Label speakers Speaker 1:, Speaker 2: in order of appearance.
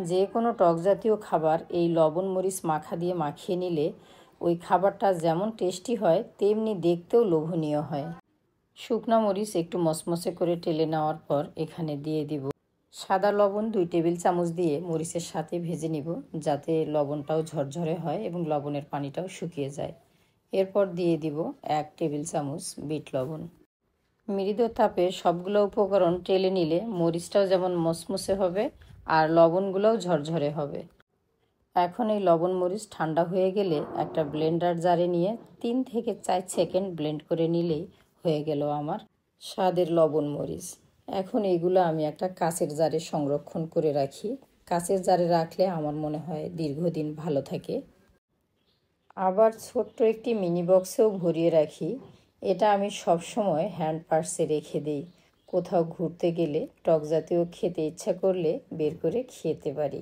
Speaker 1: যে কোনো টক জাতীয় খাবার এই লবণ মরিচ মাখা দিয়ে মাখিয়ে নিলে ওই খাবারটা যেমন টেস্টি হয় তেমনি দেখতেও লোভনীয় হয়। শুকনা মরিচ একটু মচমচে করে টেলে নেওয়ার পর এখানে দিয়ে দিব সাদা লবণ 2 টেবিল চামচ দিয়ে মরিচের সাথে ভেজে নিব, যাতে লবণটাও ঝরঝরে হয় এবং লবণের পানিটাও শুকিয়ে যায়। এরপর দিয়ে দিব 1 টেবিল চামচ বিট লবণ। মৃদু তাপে সবগুলো উপকরণ টেলে নিলে মরিচটাও যেমন মচমচে হবে আর লবণগুলোও ঝরঝরে হবে। এখন এই লবণ মরিচ ঠান্ডা হয়ে গেলে একটা ব্লেন্ডার জারে নিয়ে 3 থেকে 4 সেকেন্ড ব্লেন্ড করে নিলেই হয়ে গেল আমার স্বাদের লবণ মরিচ। এখন এগুলো আমি একটা কাচের জারে সংরক্ষণ করে রাখি। কাচের জারে রাখলে আমার মনে হয় দীর্ঘদিন ভালো থাকে। আবার ছোট্ট একটি মিনি বক্সেও ভরিয়ে রাখি। এটা আমি সবসময় হ্যান্ড পার্সে রেখে দিই। কোথাও ঘুরতে গেলে টক জাতীয় খেতে ইচ্ছা করলে বের করে খেতে পারি।